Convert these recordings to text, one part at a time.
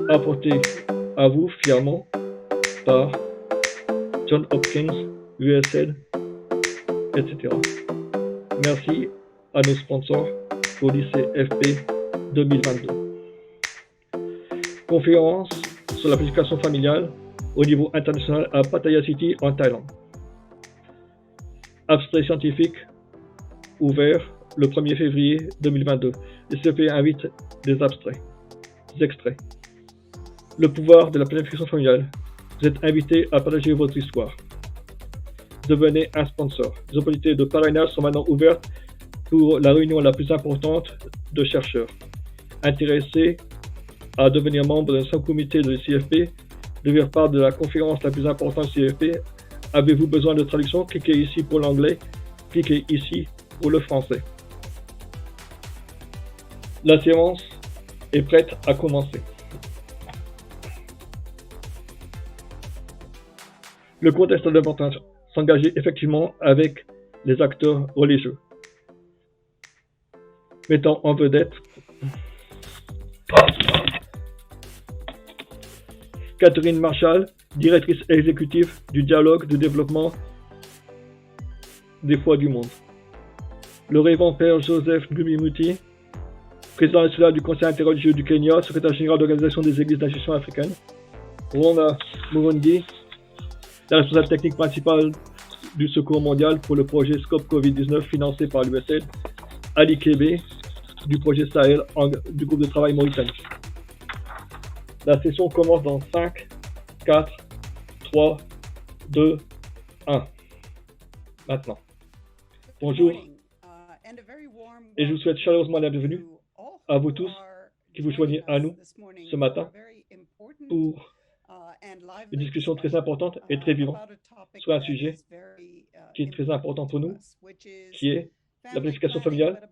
apporté à vous fièrement par Johns Hopkins, USAID, etc. Merci à nos sponsors pour l'ICFP 2022. Conférence sur la planification familiale au niveau international à Pattaya City en Thaïlande. Abstrait scientifique ouvert le 1er février 2022. l'ICFP invite des extraits. Le pouvoir de la planification familiale. Vous êtes invité à partager votre histoire. Devenez un sponsor. Les opportunités de parrainage sont maintenant ouvertes pour la réunion la plus importante de chercheurs intéressés à devenir membre d'un sous-comité de l'ICFP, devenir part de la conférence la plus importante du CFP. Avez-vous besoin de traduction? Cliquez ici pour l'anglais, cliquez ici pour le français. La séance est prête à commencer. Le contexte est important, s'engager effectivement avec les acteurs religieux, mettant en vedette Catherine Marshall, directrice exécutive du dialogue de développement des foi du monde. Le révérend Père Joseph Ngumi, président national du Conseil interreligieux du Kenya, secrétaire général de l'Organisation des Églises d'institution africaines. Rona Murundi, la responsable technique principale du Secours mondial pour le projet Scope Covid-19 financé par l'USAID. Ali Kébé, du projet Sahel du groupe de travail Mauritanie. La session commence dans 5, 4, 3, 2, 1. Maintenant. Bonjour et je vous souhaite chaleureusement la bienvenue à vous tous qui vous joignez à nous ce matin pour une discussion très importante et très vivante sur un sujet qui est très important pour nous, qui est la planification familiale,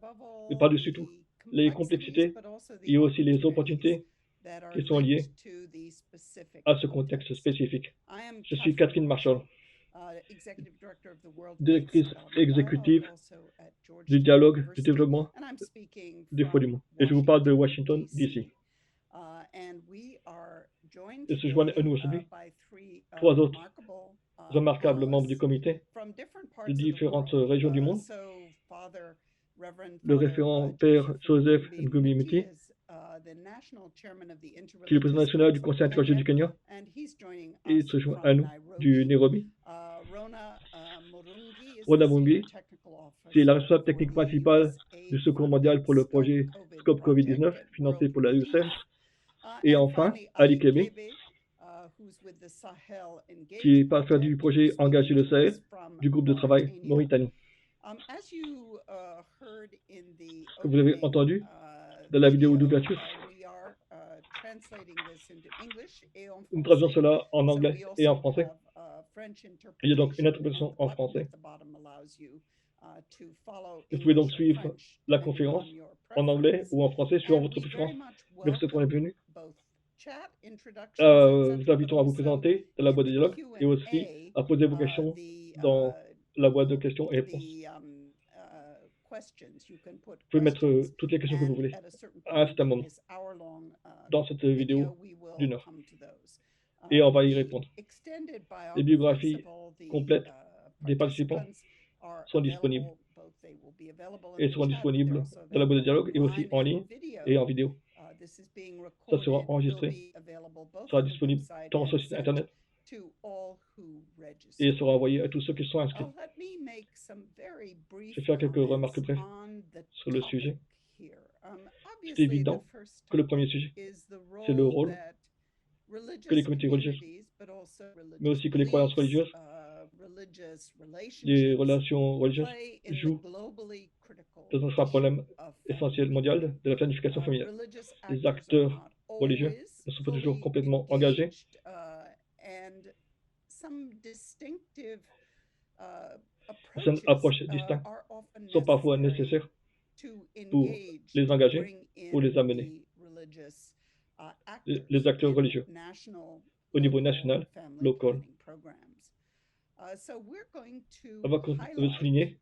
mais par-dessus tout, les complexités et aussi les opportunités qui sont liées à ce contexte spécifique. Je suis Catherine Marshall, directrice exécutive du dialogue du développement des foi du monde, et je vous parle de Washington, D.C. Et se joignent à nous aujourd'hui 3 autres remarquables membres du comité de différentes régions du monde. Le référent Père Joseph Ngumi Muti, qui est le président national du Conseil interreligieux du Kenya, et il se joint à nous du Nairobi. Rona Mumbi, qui est la responsable technique principale du Secours mondial pour le projet Scope Covid-19, financé par la USAID. Et enfin, Ali Kébé, qui est partenaire du projet Engager le Sahel, du groupe de travail Mauritanie. Comme vous avez entendu dans la vidéo d'ouverture, nous traduisons cela en anglais et en français. Il y a donc une interprétation en français. Vous pouvez donc suivre la conférence en anglais ou en français suivant votre préférence. Mais vous êtes bienvenus. Nous invitons à vous présenter dans la boîte de dialogue et aussi à poser vos questions dans la boîte de questions et réponses. Vous pouvez mettre toutes les questions que vous voulez à un certain moment dans cette vidéo d'1 heure. Et on va y répondre. Les biographies complètes des participants sont disponibles et seront disponibles dans la boîte de dialogue et aussi en ligne et en vidéo. Ça sera enregistré, sera disponible tant sur le site internet et sera envoyé à tous ceux qui sont inscrits. Je vais faire quelques remarques brèves sur le sujet. C'est évident que le premier sujet, c'est le rôle que les communautés religieuses, mais aussi que les croyances religieuses, les relations religieuses jouent dans un problème essentiel mondial de la planification familiale. Les acteurs religieux ne sont pas toujours complètement engagés. Certaines approches distinctes sont parfois nécessaires pour les engager ou les amener. Les acteurs religieux au niveau national, local. On va souligner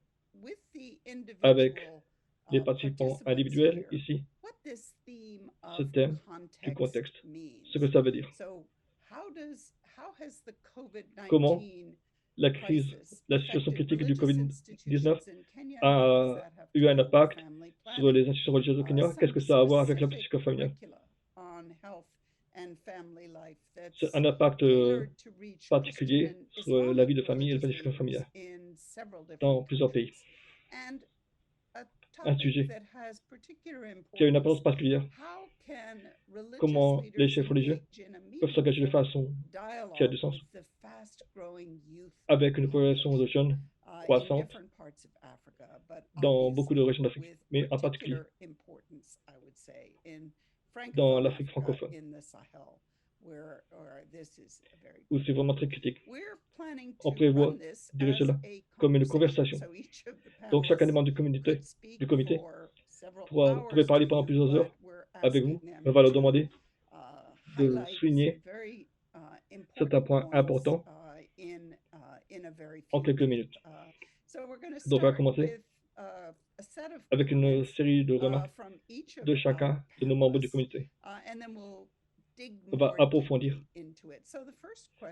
avec les participants individuels ici ce thème du contexte, ce que ça veut dire. Comment la crise, la situation critique du Covid-19 a eu un impact sur les institutions religieuses au Kenya? Qu'est-ce que ça a à voir avec la politique familiale? C'est un impact particulier sur la vie de famille et la planification familiale dans plusieurs pays. Un sujet qui a une importance particulière. Comment les chefs religieux peuvent s'engager de façon qui a du sens avec une population de jeunes croissante dans beaucoup de régions d'Afrique, mais en particulier dans l'Afrique francophone, où c'est vraiment très critique. On prévoit diriger là comme une conversation. Donc chacun des membres du comité pourrait parler pendant plusieurs heures avec vous. On va leur demander de souligner certains points importants en quelques minutes. Donc on va commencer avec une série de remarques de chacun de nos membres du comité. On va approfondir.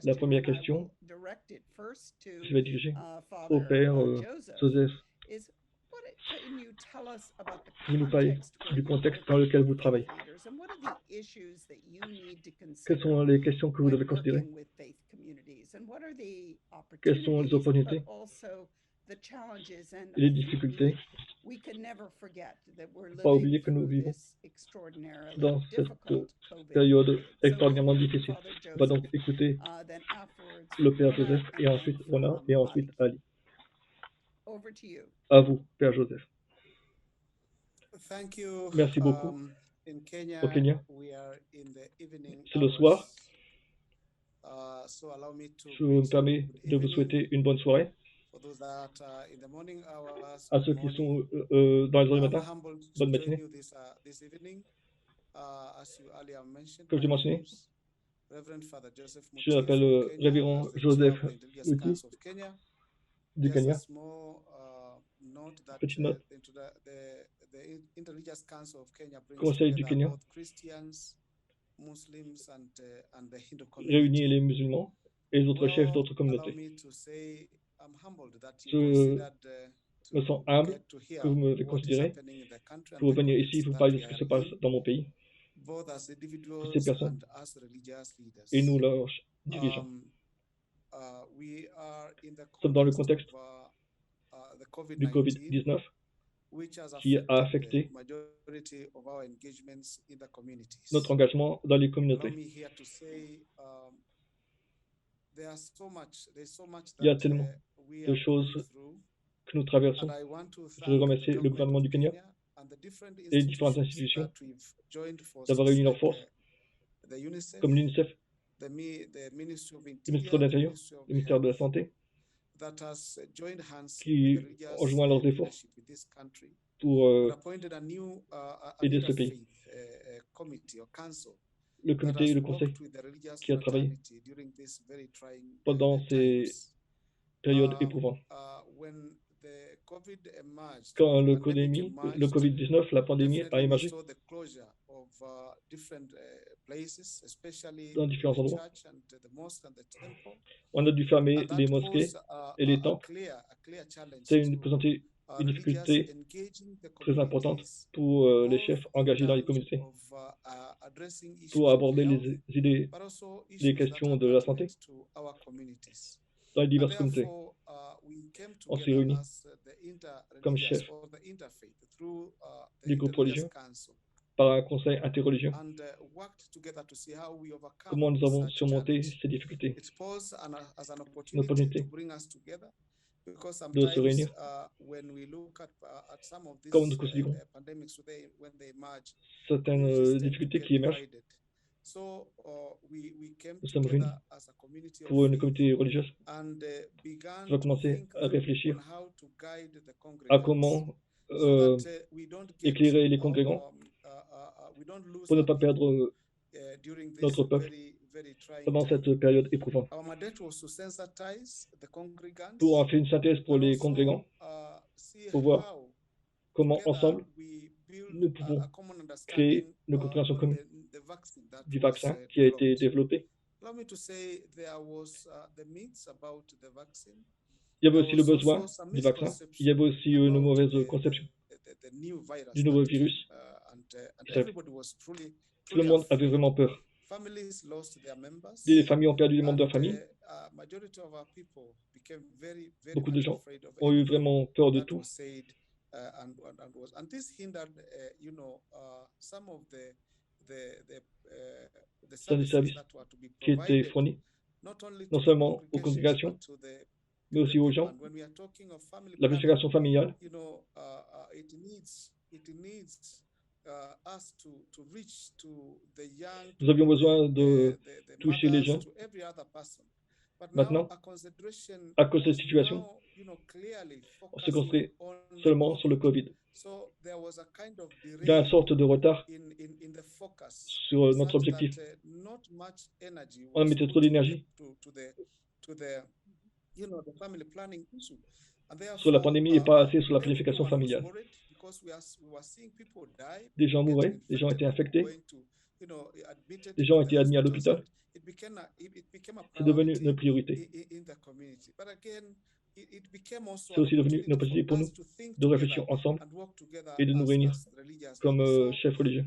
La première question, je vais diriger au Père Joseph. Vous nous parlez du contexte dans lequel vous travaillez. Quelles sont les questions que vous devez considérer? Quelles sont les opportunités et les difficultés? Il ne faut pas oublier que nous vivons dans cette période extraordinairement difficile. On va donc écouter le Père Joseph et ensuite Rona et ensuite Ali. À vous, Père Joseph. Merci beaucoup. Au Kenya, c'est le soir. Je me permets de vous souhaiter une bonne soirée. À ceux qui sont dans les heures du matin, bonne matinée. Comme je l'ai mentionné, je m'appelle Révérend Joseph Uti du Kenya. Petite note. Conseil du Kenya réunit les musulmans et les autres chefs d'autres communautés. Je me sens humble que vous me considérez pour venir ici vous parler de ce qui se passe dans mon pays, de ces personnes, et nous leurs dirigeants. Nous sommes dans le contexte du Covid-19 qui a affecté notre engagement dans les communautés. Il y a tellement de choses que nous traversons. Je veux remercier le gouvernement du Kenya et les différentes institutions d'avoir réuni leurs forces, comme l'UNICEF, le ministère de l'Intérieur, le ministère de la Santé, qui ont joint leurs efforts pour aider ce pays. Le comité et le conseil qui a travaillé pendant ces périodes éprouvantes. Quand le Covid-19, la pandémie a émergé dans différents endroits, on a dû fermer les mosquées et les temples. C'est présenté une difficulté très importante pour les chefs engagés dans les communautés pour aborder les idées, les questions de la santé dans les diverses communautés. On s'est réunis comme chefs du groupe religieux par un conseil interreligieux. Comment nous avons surmonté ces difficultés? Une opportunité de se réunir. Comme nous considérons certaines difficultés qui émergent, nous sommes réunis pour une communauté religieuse. On va commencer à réfléchir à comment éclairer les congrégants pour ne pas perdre notre peuple pendant cette période éprouvante. Pour en faire une synthèse pour les congrégants, pour voir comment ensemble nous pouvons créer une compréhension commune du vaccin qui a été développé. Il y avait aussi le besoin du vaccin. Il y avait aussi une mauvaise conception du nouveau virus. Tout le monde avait vraiment peur. Les familles ont perdu les membres de leur famille. Beaucoup de gens ont eu vraiment peur de tout. C'est des services qui étaient fournis non seulement aux congrégations, mais aussi aux gens. La planification familiale, nous avions besoin de toucher les jeunes. Maintenant, à cause de cette situation, on se concentrait seulement sur le Covid. Il y a une sorte de retard sur notre objectif. On mettait trop d'énergie sur la pandémie et pas assez sur la planification familiale. Des gens mouraient, des gens étaient infectés, des gens étaient admis à l'hôpital. C'est devenu une priorité. C'est aussi devenu une opportunité pour nous de réfléchir ensemble et de nous réunir comme chefs religieux.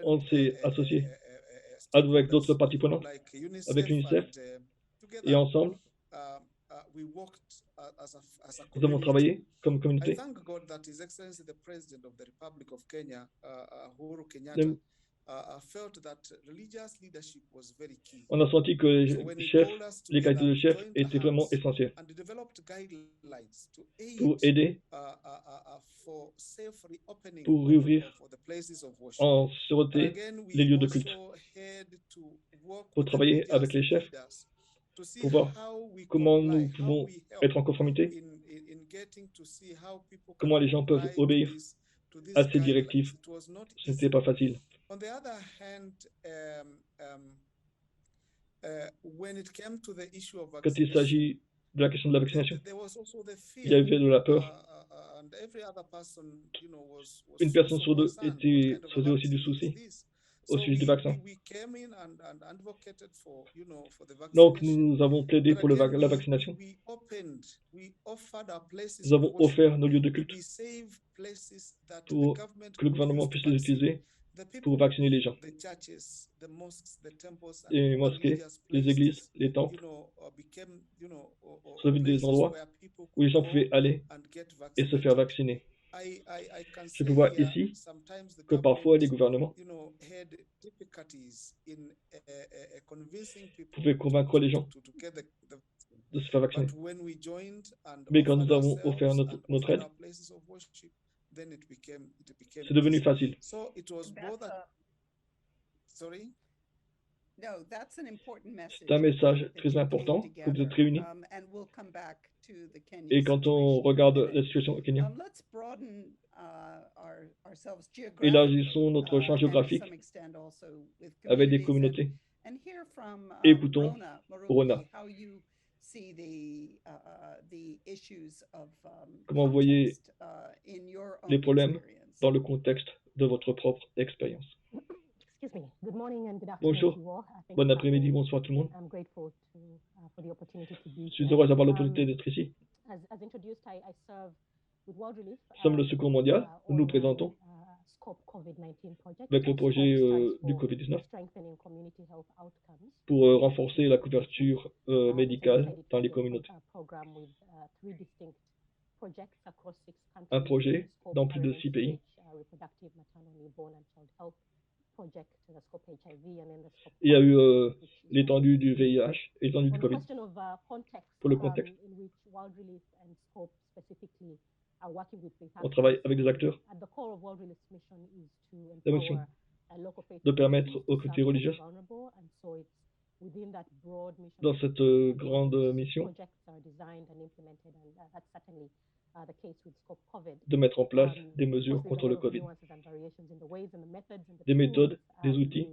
On s'est associé avec d'autres parties prenantes, avec l'UNICEF, et ensemble, nous avons travaillé comme communauté. On a senti que les qualités de chef étaient vraiment essentielles pour aider, pour réouvrir en sûreté les lieux de culte, pour travailler avec les chefs, pour voir comment nous pouvons être en conformité, comment les gens peuvent obéir à ces directives. Ce n'était pas facile. Quand il s'agit de la question de la vaccination, il y avait de la peur. Une personne sur deux se faisait aussi du souci au sujet du vaccin. Donc, nous avons plaidé pour la vaccination. Nous avons offert nos lieux de culte pour que le gouvernement puisse les utiliser pour vacciner les gens. Les mosquées, les églises, les temples sont devenus des endroits où les gens pouvaient aller et se faire vacciner. Je peux voir ici que parfois les gouvernements pouvaient convaincre les gens de se faire vacciner. Mais quand nous avons offert notre aide, c'est devenu facile. C'est un message très important que vous êtes réunis. Et quand on regarde la situation au Kenya, élargissons notre champ géographique avec des communautés. Écoutons Rona. Comment vous voyez les problèmes dans le contexte de votre propre expérience? Bonjour, bon après-midi, bonsoir tout le monde. Je suis heureuse d'avoir l'opportunité d'être ici. Nous sommes le Secours mondial, nous nous présentons avec le projet du COVID-19 pour renforcer la couverture médicale dans les communautés. Un projet dans plus de 6 pays. Il y a eu l'étendue du VIH, l'étendue du COVID. Pour le contexte, on travaille avec des acteurs. La mission de permettre aux communautés religieuses, dans cette grande mission, de mettre en place des mesures contre le Covid, des méthodes, des outils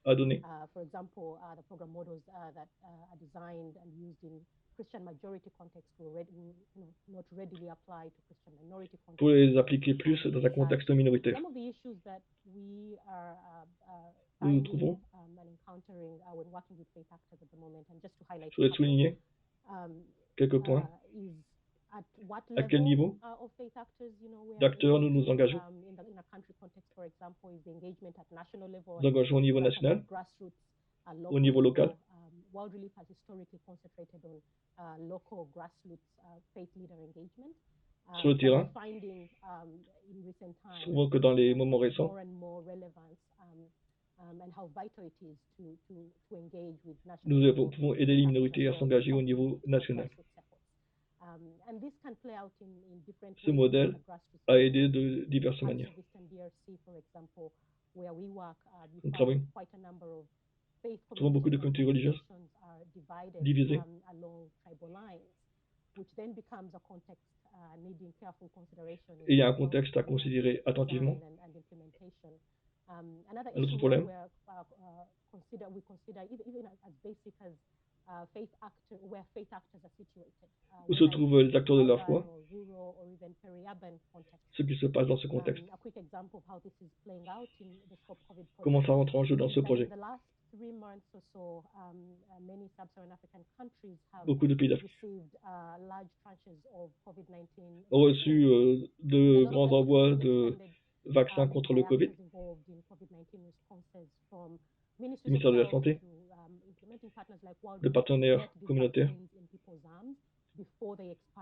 à donner. Pour les appliquer plus dans un contexte minoritaire. Nous nous trouvons, je voudrais souligner quelques points. À quel niveau d'acteurs nous nous engageons? Nous engageons au niveau national, au niveau local. Sur le terrain, souvent que dans les moments récents, nous pouvons aider les minorités à s'engager au niveau national. Ce modèle a aidé de diverses manières. Nous trouvons beaucoup de communautés religieuses divisées. Et il y a un contexte à considérer attentivement. Un autre problème, où se trouvent les acteurs de la foi, ce qui se passe dans ce contexte. Comment ça rentre en jeu dans ce projet? Beaucoup de pays d'Afrique ont reçu de grands envois de vaccins contre le Covid. Le ministère de la Santé, de partenaires communautaires,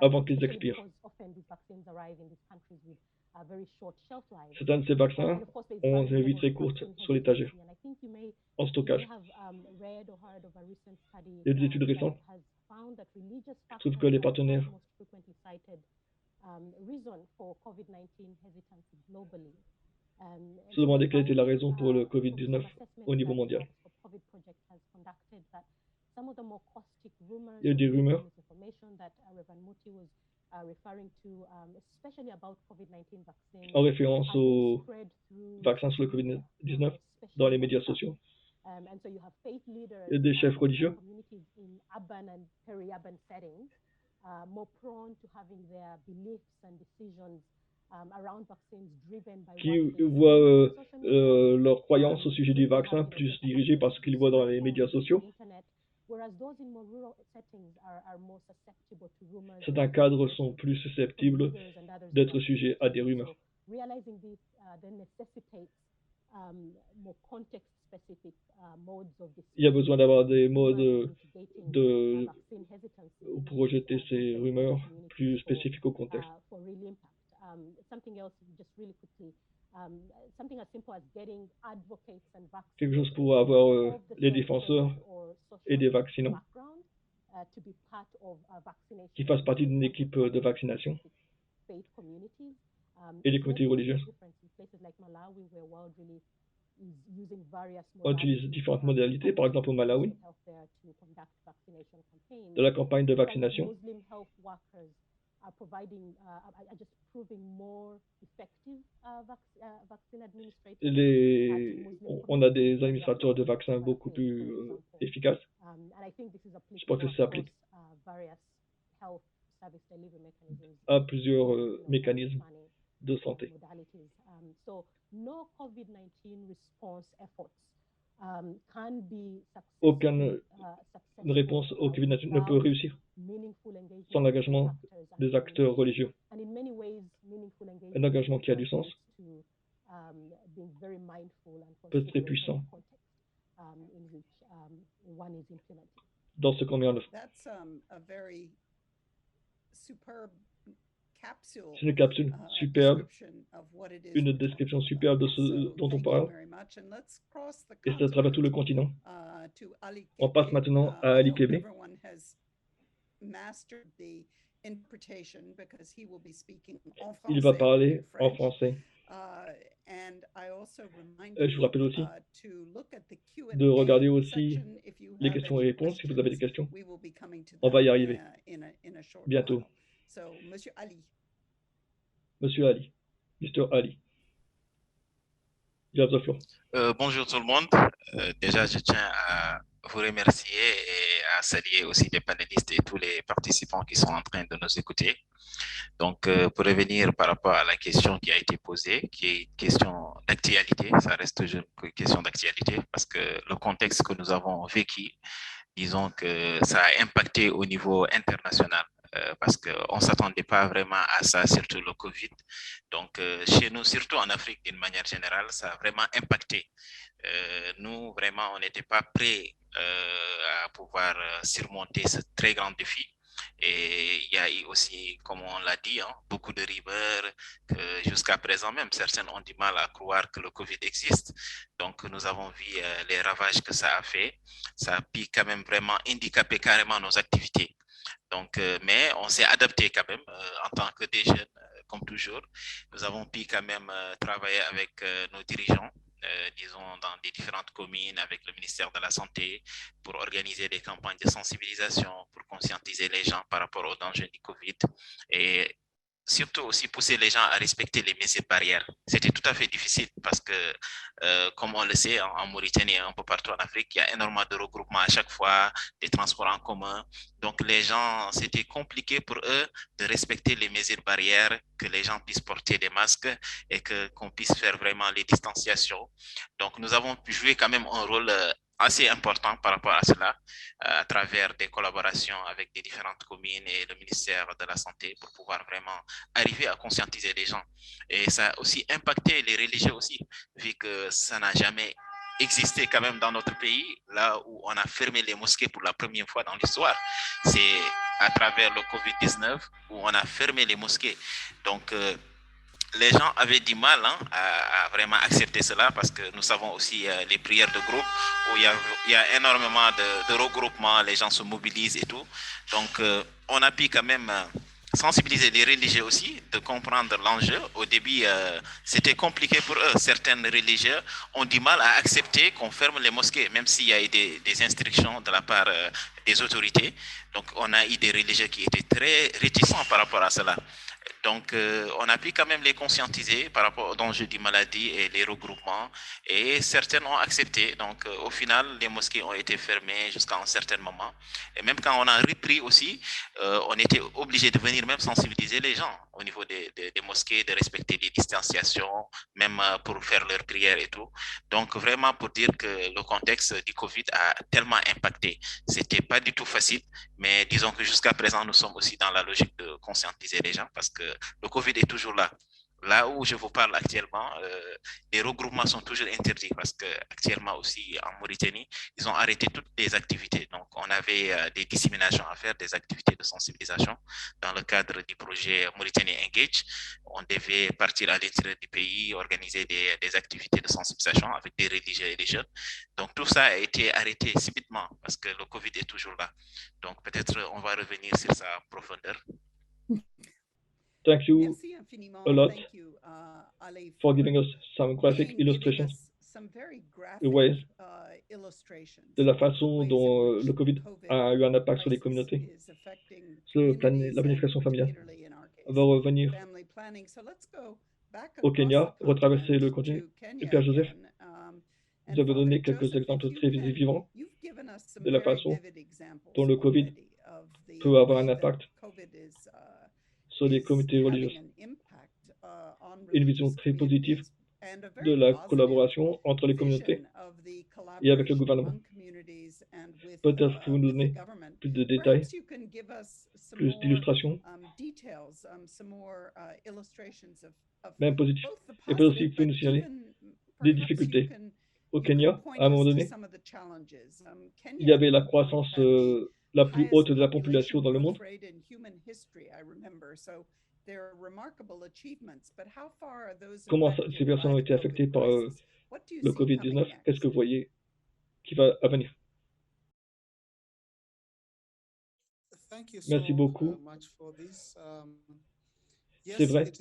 avant qu'ils expirent. Certains de ces vaccins ont une vie très courte sur l'étagère, en stockage. Il y a des études récentes qui trouvent que les partenaires se demandaient quelle était la raison pour le Covid-19 au niveau mondial. Il y a des rumeurs en référence aux vaccins sur le Covid-19 dans les médias sociaux. Il y a des chefs religieux qui voient leurs croyances au sujet du vaccin plus dirigées par ce qu'ils voient dans les médias sociaux. Certains cadres sont plus susceptibles d'être sujets à des rumeurs. Il y a besoin d'avoir des modes pour rejeter ces rumeurs plus spécifiques au contexte. Quelque chose pour avoir les défenseurs et des vaccinants qui fassent partie d'une équipe de vaccination et les communautés religieuses. On utilise différentes modalités, par exemple au Malawi, de la campagne de vaccination. On a des administrateurs de vaccins beaucoup plus efficaces. Je pense que ça s'applique à plusieurs mécanismes de santé. Aucune réponse au Covid-19 ne peut réussir sans l'engagement des acteurs religieux. Un engagement qui a du sens peut être très puissant dans ce qu'on met en œuvre. C'est une capsule superbe, une description superbe de ce dont on parle, et c'est à travers tout le continent. On passe maintenant à Ali Kébé. Il va parler en français Je vous rappelle aussi de regarder aussi les questions et réponses si vous avez des questions. On va y arriver bientôt. Monsieur Ali, Mr. Ali, you have the floor. Bonjour tout le monde. Déjà, je tiens à vous remercier et à saluer aussi les panélistes et tous les participants qui sont en train de nous écouter. Donc, pour revenir par rapport à la question qui a été posée, qui est une question d'actualité, ça reste toujours une question d'actualité parce que le contexte que nous avons vécu, disons que ça a impacté au niveau international. Parce qu'on ne s'attendait pas vraiment à ça, surtout le Covid. Donc, chez nous, surtout en Afrique d'une manière générale, ça a vraiment impacté. Nous, vraiment, on n'était pas prêts à pouvoir surmonter ce très grand défi. Et il y a eu aussi, comme on l'a dit, hein, beaucoup de rumeurs, que jusqu'à présent même, certains ont du mal à croire que le Covid existe. Donc, nous avons vu les ravages que ça a fait. Ça a pu quand même vraiment handicaper carrément nos activités. Donc, mais on s'est adapté quand même en tant que des jeunes, comme toujours. Nous avons pu quand même travailler avec nos dirigeants, disons dans des différentes communes, avec le ministère de la Santé, pour organiser des campagnes de sensibilisation, pour conscientiser les gens par rapport aux dangers du Covid. Et surtout aussi pousser les gens à respecter les mesures barrières. C'était tout à fait difficile parce que, comme on le sait, en Mauritanie et un peu partout en Afrique, il y a énormément de regroupements à chaque fois, des transports en commun. Donc, les gens, c'était compliqué pour eux de respecter les mesures barrières, que les gens puissent porter des masques et qu'on puisse faire vraiment les distanciations. Donc, nous avons pu jouer quand même un rôle assez important par rapport à cela, à travers des collaborations avec des différentes communes et le ministère de la Santé pour pouvoir vraiment arriver à conscientiser les gens. Et ça a aussi impacté les religieux aussi, vu que ça n'a jamais existé quand même dans notre pays, là où on a fermé les mosquées pour la première fois dans l'histoire. C'est à travers le Covid-19 où on a fermé les mosquées. Donc, les gens avaient du mal hein, à vraiment accepter cela parce que nous savons aussi les prières de groupe où il y a énormément de regroupements, les gens se mobilisent et tout. Donc, on a pu quand même sensibiliser les religieux aussi, de comprendre l'enjeu. Au début, c'était compliqué pour eux. Certains religieux ont du mal à accepter qu'on ferme les mosquées, même s'il y a eu des instructions de la part des autorités. Donc, on a eu des religieux qui étaient très réticents par rapport à cela. Donc, on a pu quand même les conscientiser par rapport aux dangers du maladie et les regroupements. Et certains ont accepté. Donc, au final, les mosquées ont été fermées jusqu'à un certain moment. Et même quand on a repris aussi, on était obligé de venir même sensibiliser les gens au niveau des mosquées, de respecter les distanciations, même pour faire leurs prières et tout. Donc, vraiment pour dire que le contexte du Covid a tellement impacté. C'était pas du tout facile, mais disons que jusqu'à présent, nous sommes aussi dans la logique de conscientiser les gens parce que le Covid est toujours là. Là où je vous parle actuellement, les regroupements sont toujours interdits parce que actuellement aussi en Mauritanie, ils ont arrêté toutes les activités. Donc, on avait des disséminations à faire, des activités de sensibilisation dans le cadre du projet Mauritanie Engage. On devait partir à l'intérieur du pays, organiser des activités de sensibilisation avec des religieux et des jeunes. Donc, tout ça a été arrêté subitement parce que le Covid est toujours là. Donc, peut-être on va revenir sur sa profondeur. Thank you a lot for giving us some graphic illustrations, the ways, de la façon dont le Covid a eu un impact sur les communautés, sur la planification familiale. On va revenir au Kenya, retraverser le continent. Et Père Joseph, vous avez donné quelques exemples très vivants de la façon dont le Covid peut avoir un impact sur les communautés religieuses. Une vision très positive de la collaboration entre les communautés et avec le gouvernement. Peut-être que vous nous donnez plus de détails, plus d'illustrations, même positifs. Et peut-être aussi vous nous signaler des difficultés. Au Kenya, à un moment donné, il y avait la croissance la plus haute de la population dans le monde. Comment ces personnes ont été affectées par le Covid-19? Qu'est-ce que vous voyez qui va à venir? Merci beaucoup C'est vrai.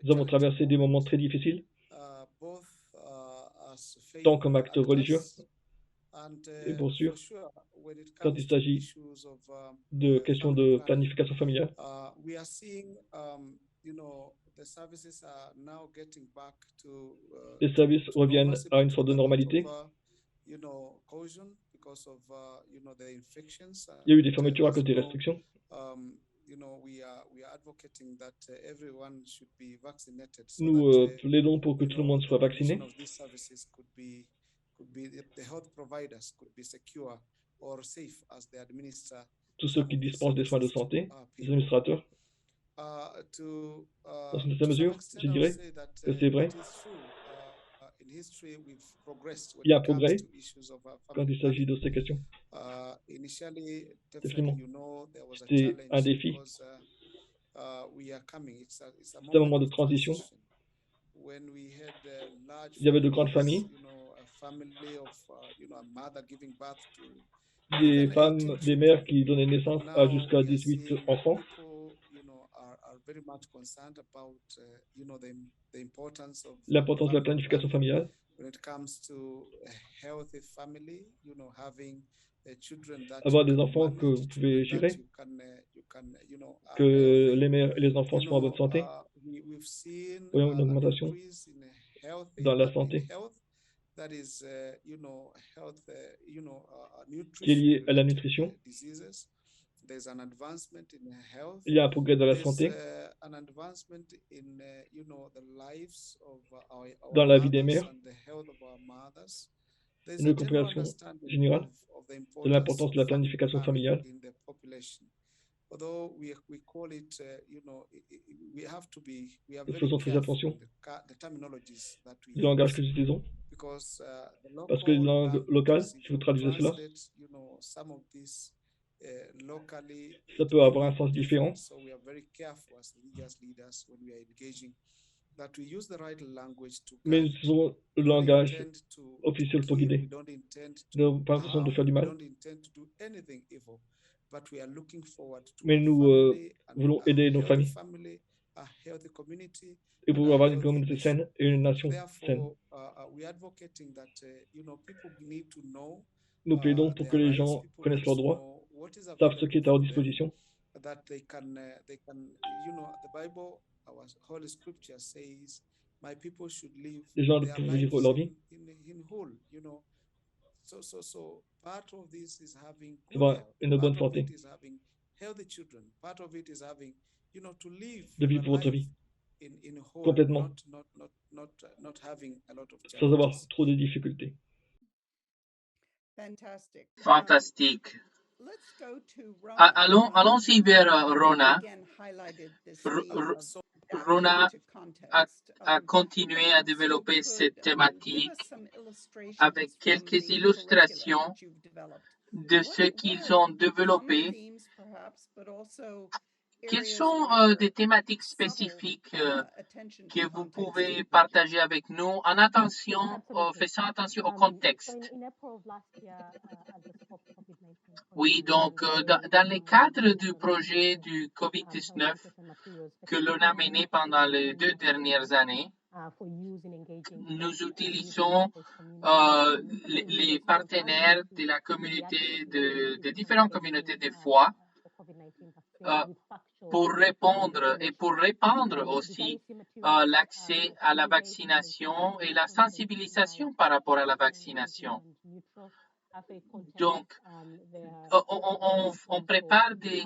Nous avons traversé des moments très difficiles, tant comme acteurs religieux, et pour sûr, quand il s'agit de questions de planification familiale, les services reviennent à une sorte de normalité. Il y a eu des fermetures à cause des restrictions. Nous plaidons pour que tout le monde soit vacciné. Tous ceux qui dispensent des soins de santé, les administrateurs. Dans une certaine mesure, je dirais que c'est vrai. Il y a un progrès quand il s'agit de ces questions. Effectivement, c'était un défi. C'était un moment de transition. Il y avait de grandes familles, des femmes, des mères qui donnaient naissance à jusqu'à 18 enfants. L'importance de la planification familiale. Avoir des enfants que vous pouvez gérer, que les mères et les enfants soient en bonne santé. Voyons une augmentation dans la santé qui est liée à la nutrition. Il y a un progrès dans la santé, dans la vie des mères, une compréhension générale de l'importance de la planification familiale. Nous faisons très attention au langage que nous utilisons, parce que les langues locales, si vous traduisez cela, ça peut avoir un sens différent. Mais nous utilisons le langage officiel pour guider. Nous n'avons pas l'intention de faire du mal. Mais nous voulons aider nos familles et pour avoir une communauté saine et une nation saine. Nous plaidons pour que les gens connaissent leurs droits, savent ce qui est à leur disposition. Les gens doivent vivre leur vie. Avoir une bonne santé, de vivre votre vie complètement, sans avoir trop de difficultés. Fantastique. Allons-y vers Rona. Rona a continué à développer cette thématique avec quelques illustrations de ce qu'ils ont développé. Quelles sont des thématiques spécifiques que vous pouvez partager avec nous faisant attention au contexte? Oui, donc dans le cadre du projet du COVID-19 que l'on a mené pendant les 2 dernières années, nous utilisons les partenaires de la communauté, de différentes communautés de foi, pour répondre et pour répandre aussi l'accès à la vaccination et la sensibilisation par rapport à la vaccination. Donc, on prépare des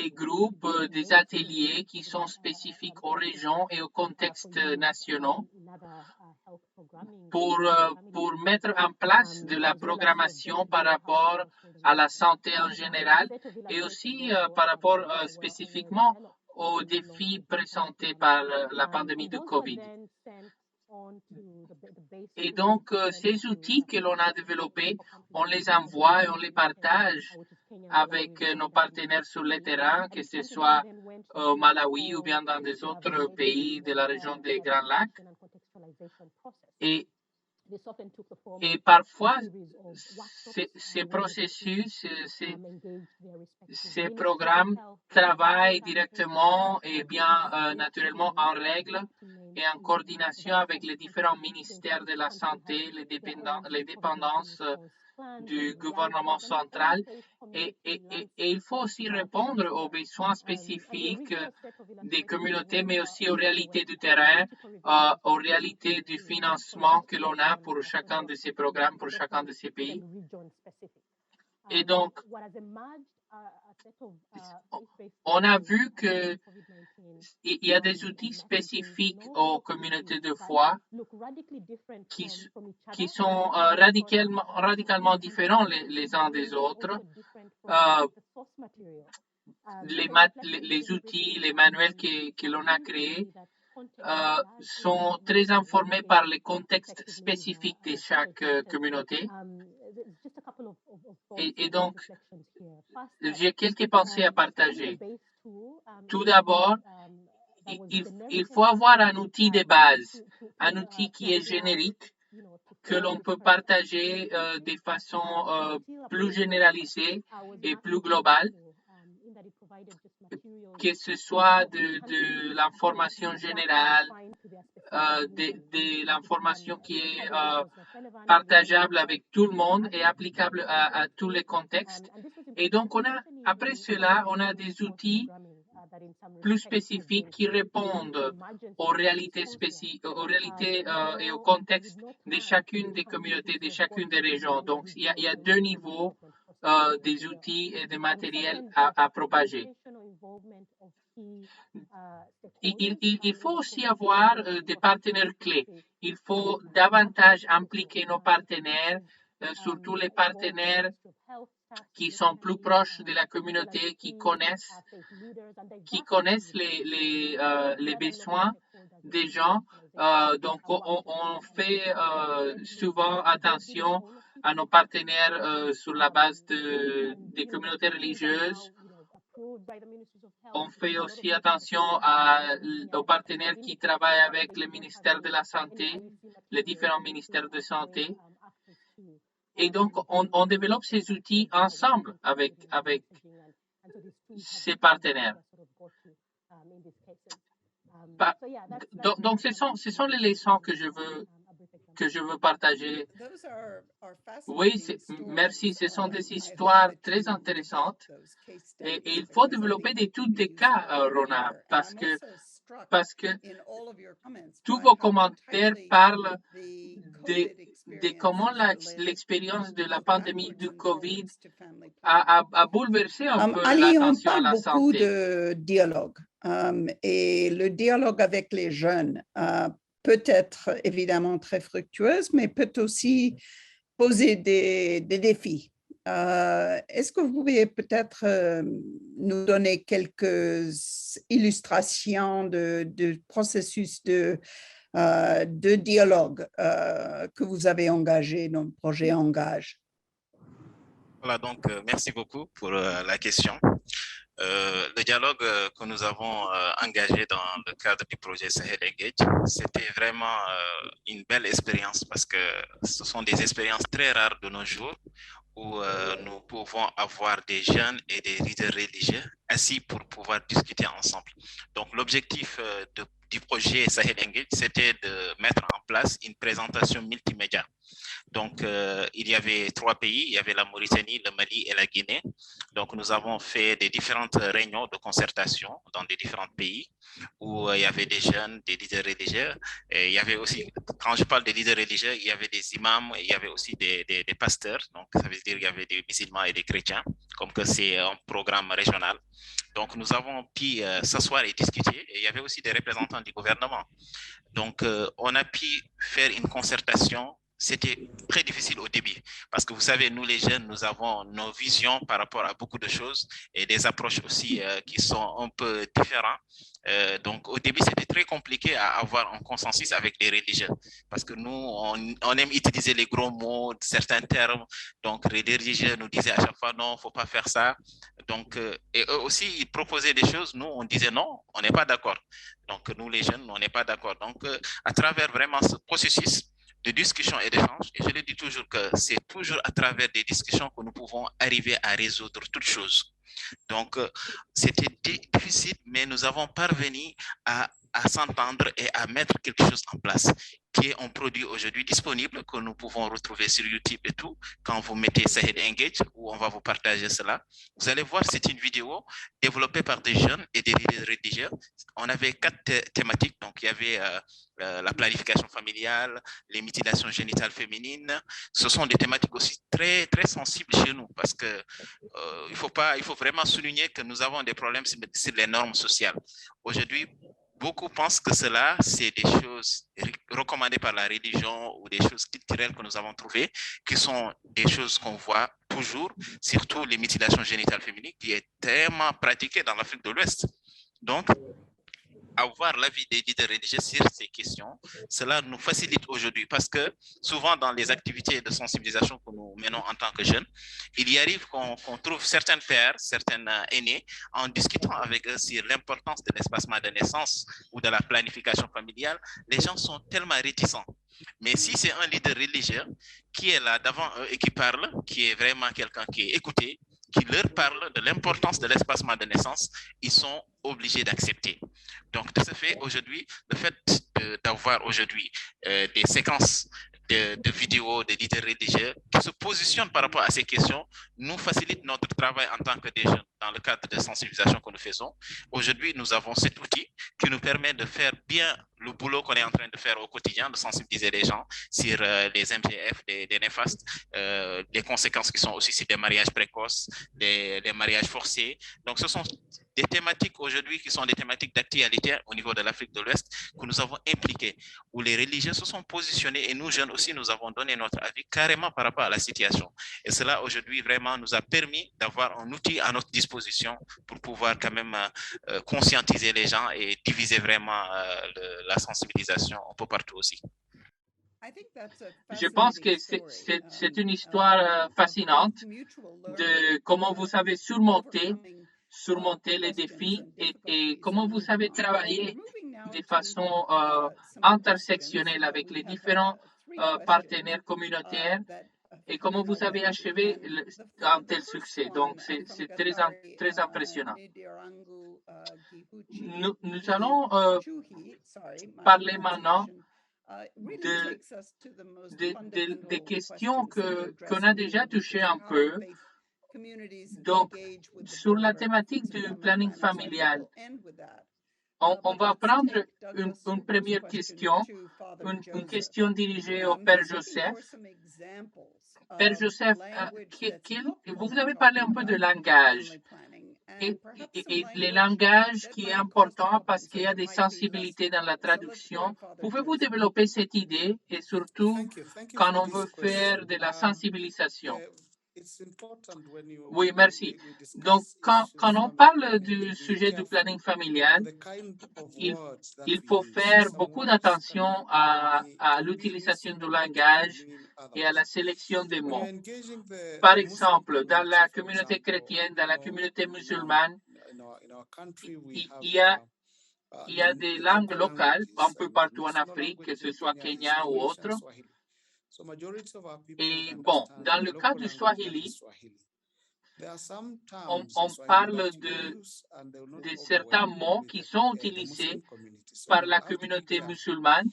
groupes, des ateliers qui sont spécifiques aux régions et aux contextes nationaux pour mettre en place de la programmation par rapport à la santé en général et aussi par rapport spécifiquement aux défis présentés par la pandémie de COVID. Et donc, ces outils que l'on a développés, on les envoie et on les partage avec nos partenaires sur le terrain, que ce soit au Malawi ou bien dans des autres pays de la région des Grands Lacs. Et Et parfois, ces processus, ces programmes travaillent directement et bien naturellement en règle et en coordination avec les différents ministères de la santé, les dépendances du gouvernement central et il faut aussi répondre aux besoins spécifiques des communautés, mais aussi aux réalités du terrain, aux réalités du financement que l'on a pour chacun de ces programmes, pour chacun de ces pays. Et donc, on a vu qu'il y a des outils spécifiques aux communautés de foi qui sont radicalement différents les uns des autres. Les outils, les manuels que l'on a créés sont très informés par les contextes spécifiques de chaque communauté. Et donc, j'ai quelques pensées à partager. Tout d'abord, il faut avoir un outil de base, un outil qui est générique, que l'on peut partager de façon plus généralisée et plus globale, que ce soit de l'information générale, de l'information qui est partageable avec tout le monde et applicable à tous les contextes. Et donc, après cela, on a des outils plus spécifiques qui répondent aux réalités et au contexte de chacune des communautés, de chacune des régions. Donc, il y a deux niveaux des outils et des matériels à propager. Il faut aussi avoir des partenaires clés. Il faut davantage impliquer nos partenaires, surtout les partenaires qui sont plus proches de la communauté, qui connaissent les besoins des gens. Donc, on fait souvent attention à nos partenaires sur la base des communautés religieuses. On fait aussi attention aux partenaires qui travaillent avec le ministère de la Santé, les différents ministères de santé. Et donc, on développe ces outils ensemble avec ces partenaires. Donc, ce sont les leçons que je veux partager. Oui, merci. Ce sont des histoires très intéressantes. Et il faut développer d'études de cas, Rona, parce que tous vos commentaires parlent de comment l'expérience de la pandémie du Covid a bouleversé un peu l'attention à la santé. On parle beaucoup de dialogue. Et le dialogue avec les jeunes peut être évidemment très fructueuse, mais peut aussi poser des défis. Est-ce que vous pouvez peut-être nous donner quelques illustrations de processus de dialogue que vous avez engagé dans le projet Engage? Voilà, donc merci beaucoup pour la question. Le dialogue que nous avons engagé dans le cadre du projet Sahel Engage, c'était vraiment une belle expérience parce que ce sont des expériences très rares de nos jours où nous pouvons avoir des jeunes et des leaders religieux assis pour pouvoir discuter ensemble. Donc, l'objectif du projet Sahel Engage, c'était de mettre en place une présentation multimédia. Donc, il y avait 3 pays, il y avait la Mauritanie, le Mali et la Guinée. Donc, nous avons fait des différentes réunions de concertation dans des différents pays où il y avait des jeunes, des leaders religieux. Et il y avait aussi, quand je parle des leaders religieux, il y avait des imams, il y avait aussi des pasteurs. Donc, ça veut dire qu'il y avait des musulmans et des chrétiens, comme que c'est un programme régional. Donc, nous avons pu s'asseoir et discuter. Et il y avait aussi des représentants du gouvernement. Donc, on a pu faire une concertation. C'était très difficile au début parce que vous savez, nous les jeunes, nous avons nos visions par rapport à beaucoup de choses et des approches aussi qui sont un peu différentes. Donc, au début, c'était très compliqué à avoir un consensus avec les religieux parce que nous, on aime utiliser les gros mots, certains termes. Donc, les religieux nous disaient à chaque fois, non, il ne faut pas faire ça. Donc, et eux aussi, ils proposaient des choses. Nous, on disait non, on n'est pas d'accord. Donc, nous, les jeunes, on n'est pas d'accord. Donc, à travers vraiment ce processus de discussion et d'échange. Et je le dis toujours que c'est toujours à travers des discussions que nous pouvons arriver à résoudre toutes choses. Donc, c'était difficile, mais nous avons parvenu à s'entendre et à mettre quelque chose en place, qui est un produit aujourd'hui disponible que nous pouvons retrouver sur YouTube et tout. Quand vous mettez Sahel Engage, où on va vous partager cela, vous allez voir, c'est une vidéo développée par des jeunes et des rédigeurs. On avait 4 thématiques, donc il y avait la planification familiale, les mutilations génitales féminines. Ce sont des thématiques aussi très, très sensibles chez nous, parce que il faut vraiment souligner que nous avons des problèmes sur les normes sociales. Aujourd'hui, beaucoup pensent que cela, c'est des choses recommandées par la religion ou des choses culturelles que nous avons trouvées, qui sont des choses qu'on voit toujours, surtout les mutilations génitales féminines, qui est tellement pratiquée dans l'Afrique de l'Ouest. Donc, avoir l'avis des leaders religieux sur ces questions, cela nous facilite aujourd'hui parce que souvent dans les activités de sensibilisation que nous menons en tant que jeunes, il y arrive qu'on trouve certains pères, certains aînés, en discutant avec eux sur l'importance de l'espacement de naissance ou de la planification familiale, les gens sont tellement réticents. Mais si c'est un leader religieux qui est là devant eux et qui parle, qui est vraiment quelqu'un qui est écouté, qui leur parle de l'importance de l'espacement de naissance, ils sont obligés d'accepter. Donc, de ce fait, aujourd'hui, le fait d'avoir aujourd'hui des séquences de vidéos de leaders religieux qui se positionnent par rapport à ces questions nous facilite notre travail en tant que des jeunes dans le cadre de sensibilisation que nous faisons. Aujourd'hui, nous avons cet outil qui nous permet de faire bien le boulot qu'on est en train de faire au quotidien, de sensibiliser les gens sur les MGF, des néfastes, les conséquences qui sont aussi sur des mariages précoces, des mariages forcés. Donc, ce sont des thématiques aujourd'hui qui sont des thématiques d'actualité au niveau de l'Afrique de l'Ouest que nous avons impliquées, où les religieux se sont positionnés et nous, jeunes aussi, nous avons donné notre avis carrément par rapport à la situation. Et cela, aujourd'hui, vraiment nous a permis d'avoir un outil à notre disposition pour pouvoir quand même conscientiser les gens et diviser vraiment la sensibilisation un peu partout aussi. Je pense que c'est une histoire fascinante de comment vous savez surmonter les défis et comment vous savez travailler de façon intersectionnelle avec les différents partenaires communautaires et comment vous avez achevé un tel succès. Donc, c'est très impressionnant. Nous allons parler maintenant des questions qu'on a déjà touchées un peu. Donc, sur la thématique du planning familial, on va prendre une première question, une question dirigée au Père Joseph. Père Joseph, vous avez parlé un peu de langage. Et le langage qui est important parce qu'il y a des sensibilités dans la traduction. Pouvez-vous développer cette idée et surtout quand on veut faire de la sensibilisation? Oui, merci. Donc, quand on parle du sujet du planning familial, il faut faire beaucoup d'attention à l'utilisation du langage et à la sélection des mots. Par exemple, dans la communauté chrétienne, dans la communauté musulmane, il y a des langues locales un peu partout en Afrique, que ce soit Kenya ou autre. Et bon, dans le cas du Swahili, on parle de certains mots qui sont utilisés par la communauté musulmane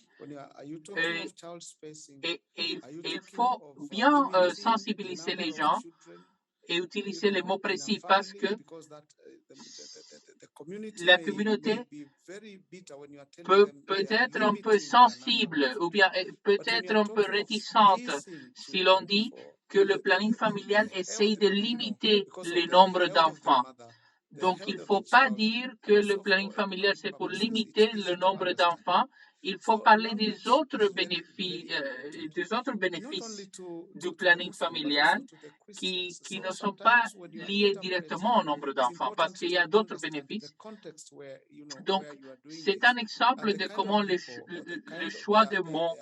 et il faut bien sensibiliser les gens et utiliser les mots précis parce que la communauté peut être un peu sensible ou bien peut-être un peu réticente si l'on dit que le planning familial essaye de limiter le nombre d'enfants. Donc, il ne faut pas dire que le planning familial, c'est pour limiter le nombre d'enfants. Il faut parler des autres bénéfices du planning familial qui ne sont pas liés directement au nombre d'enfants parce qu'il y a d'autres bénéfices. Donc, c'est un exemple de comment le choix de mots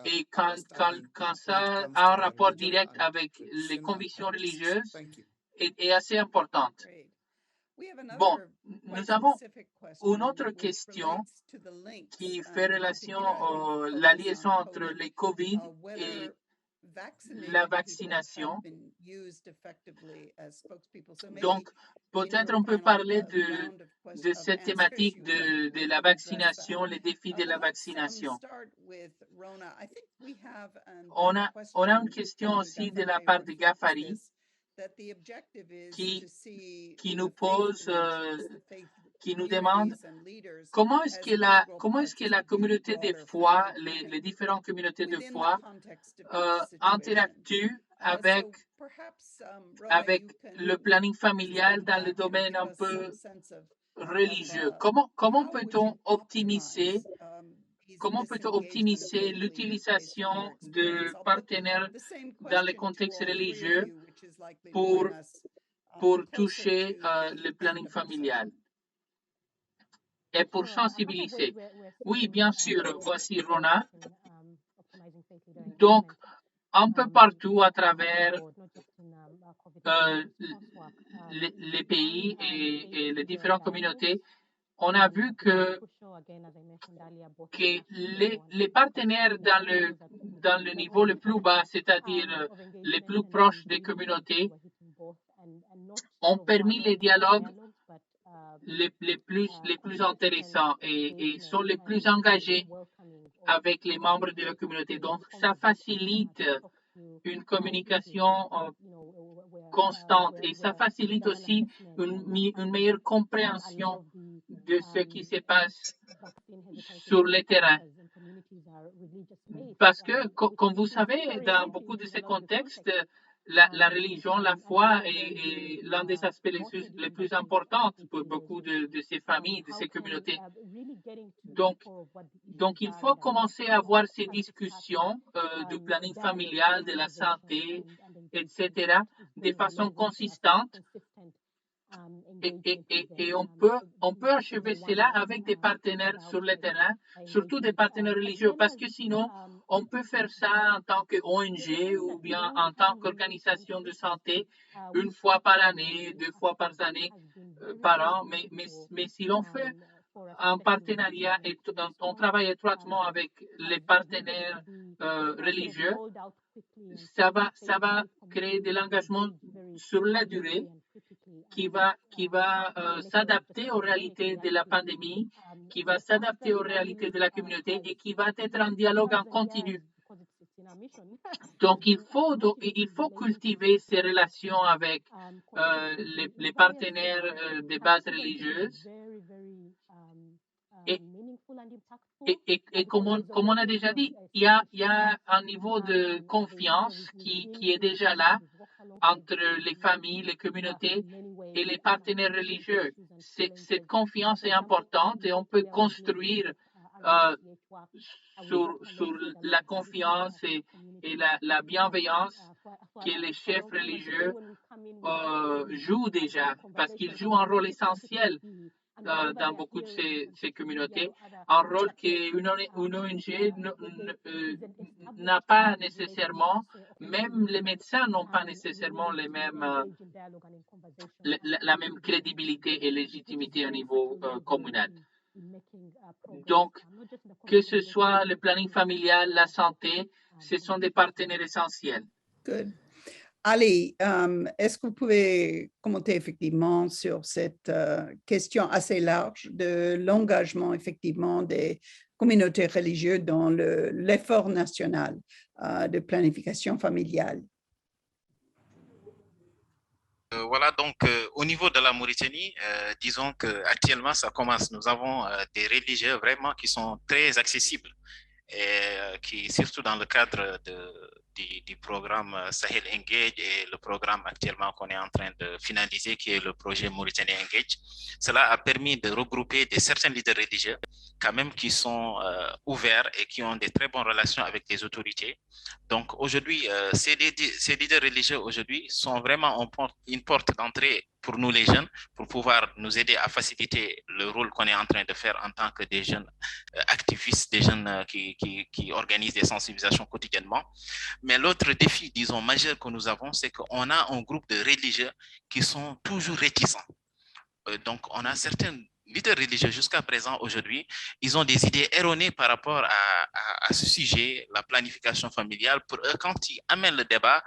et quand ça a un rapport direct avec les convictions religieuses est assez importante. Bon, nous avons une autre question qui fait relation à la liaison entre les COVID et la vaccination. Donc, peut-être on peut parler de cette thématique de la vaccination, les défis de la vaccination. On a une question aussi de la part de Gafari qui nous pose, qui nous demande comment est-ce que la communauté de foi, les différentes communautés de foi interagissent avec le planning familial dans le domaine un peu religieux. Comment peut-on optimiser l'utilisation de partenaires dans le contexte religieux pour toucher le planning familial et pour sensibiliser? Oui, bien sûr, voici Rona. Donc, un peu partout à travers les pays et les différentes communautés, on a vu que les partenaires dans le niveau le plus bas, c'est-à-dire les plus proches des communautés, ont permis les dialogues les plus intéressants et sont les plus engagés avec les membres de la communauté. Donc, ça facilite une communication constante et ça facilite aussi une meilleure compréhension de ce qui se passe sur le terrain. Parce que, comme vous savez, dans beaucoup de ces contextes, la religion, la foi est l'un des aspects les plus importants pour beaucoup de ces familles, de ces communautés. Donc, il faut commencer à avoir ces discussions du planning familial, de la santé, etc., de façon consistante. Et on peut achever cela avec des partenaires sur le terrain, surtout des partenaires religieux, parce que sinon, on peut faire ça en tant qu'ONG ou bien en tant qu'organisation de santé, une fois par année, 2 fois par année, par an. Mais si l'on fait un partenariat et on travaille étroitement avec les partenaires religieux, ça va créer de l'engagement sur la durée qui va s'adapter aux réalités de la pandémie, qui va s'adapter aux réalités de la communauté et qui va être en dialogue en continu. Donc, il faut cultiver ces relations avec les partenaires de base religieuse. Et comme on a déjà dit, il y a un niveau de confiance qui est déjà là entre les familles, les communautés et les partenaires religieux. Cette confiance est importante et on peut construire sur la confiance et la bienveillance que les chefs religieux jouent déjà, parce qu'ils jouent un rôle essentiel dans beaucoup de ces communautés, un rôle qu'une ONG n'a pas nécessairement, même les médecins n'ont pas nécessairement la même crédibilité et légitimité au niveau communal. Donc, que ce soit le planning familial, la santé, ce sont des partenaires essentiels. Good. Ali, est-ce que vous pouvez commenter effectivement sur cette question assez large de l'engagement effectivement des communautés religieuses dans l'effort national de planification familiale? Voilà, donc au niveau de la Mauritanie, disons qu'actuellement ça commence. Nous avons des religieux vraiment qui sont très accessibles et qui, surtout dans le cadre du programme Sahel Engage et le programme actuellement qu'on est en train de finaliser, qui est le projet Mauritanie Engage, cela a permis de regrouper certains leaders religieux quand même qui sont ouverts et qui ont de très bonnes relations avec les autorités. Donc aujourd'hui, ces leaders religieux aujourd'hui sont vraiment une porte d'entrée pour nous les jeunes, pour pouvoir nous aider à faciliter le rôle qu'on est en train de faire en tant que des jeunes activistes, des jeunes qui organisent des sensibilisations quotidiennement. Mais l'autre défi, disons, majeur que nous avons, c'est qu'on a un groupe de religieux qui sont toujours réticents. donc, on a certains leaders religieux jusqu'à présent, aujourd'hui, ils ont des idées erronées par rapport à ce sujet, la planification familiale. Pour eux, quand ils amènent le débat,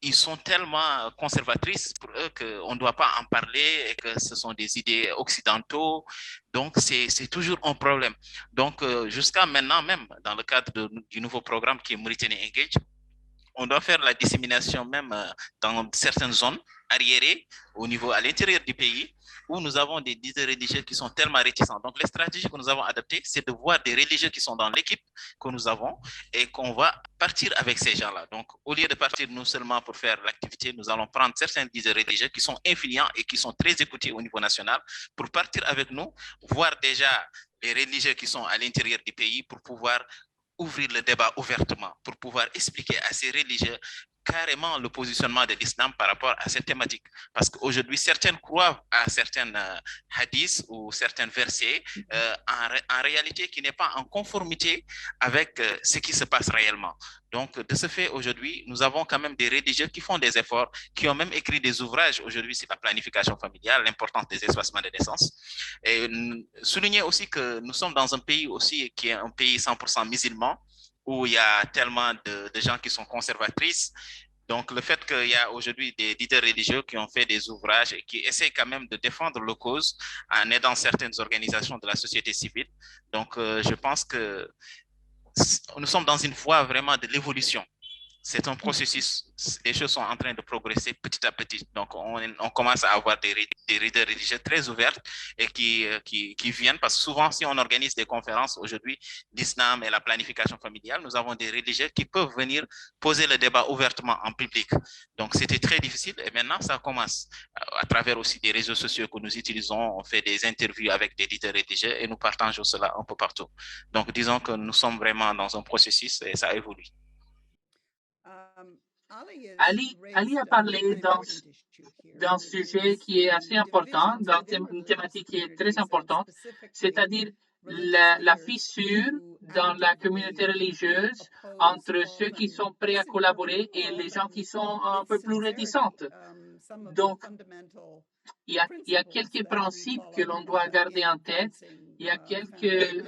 ils sont tellement conservatrices pour eux qu'on ne doit pas en parler et que ce sont des idées occidentaux. Donc, c'est toujours un problème. Donc, jusqu'à maintenant, même dans le cadre du nouveau programme qui est Mauritanie Engage, on doit faire la dissémination même dans certaines zones arriérées au niveau à l'intérieur du pays où nous avons des leaders religieux qui sont tellement réticents. Donc, les stratégies que nous avons adoptées, c'est de voir des religieux qui sont dans l'équipe que nous avons et qu'on va partir avec ces gens-là. Donc, au lieu de partir nous seulement pour faire l'activité, nous allons prendre certains leaders religieux qui sont influents et qui sont très écoutés au niveau national pour partir avec nous, voir déjà les religieux qui sont à l'intérieur du pays pour pouvoir ouvrir le débat ouvertement, pour pouvoir expliquer à ces religieux carrément le positionnement de l'islam par rapport à cette thématique. Parce qu'aujourd'hui, certaines croient à certains hadiths ou certains versets en réalité qui n'est pas en conformité avec ce qui se passe réellement. Donc, de ce fait, aujourd'hui, nous avons quand même des religieux qui font des efforts, qui ont même écrit des ouvrages aujourd'hui sur la planification familiale, l'importance des espacements de naissance. Et souligner aussi que nous sommes dans un pays aussi qui est un pays 100% musulman, où il y a tellement de gens qui sont conservatrices. Donc, le fait qu'il y a aujourd'hui des leaders religieux qui ont fait des ouvrages et qui essaient quand même de défendre leur cause en aidant certaines organisations de la société civile. Donc, je pense que nous sommes dans une voie vraiment de l'évolution. C'est un processus, les choses sont en train de progresser petit à petit. Donc, on commence à avoir des leaders religieux très ouverts et qui viennent, parce que souvent, si on organise des conférences aujourd'hui, l'islam et la planification familiale, nous avons des religieux qui peuvent venir poser le débat ouvertement en public. Donc, c'était très difficile et maintenant, ça commence à travers aussi des réseaux sociaux que nous utilisons. On fait des interviews avec des leaders religieux et nous partageons cela un peu partout. Donc, disons que nous sommes vraiment dans un processus et ça évolue. Ali a parlé d'un sujet qui est assez important, une thématique qui est très importante, c'est-à-dire la fissure dans la communauté religieuse entre ceux qui sont prêts à collaborer et les gens qui sont un peu plus réticentes. Donc, il y a quelques principes que l'on doit garder en tête, il y a quelques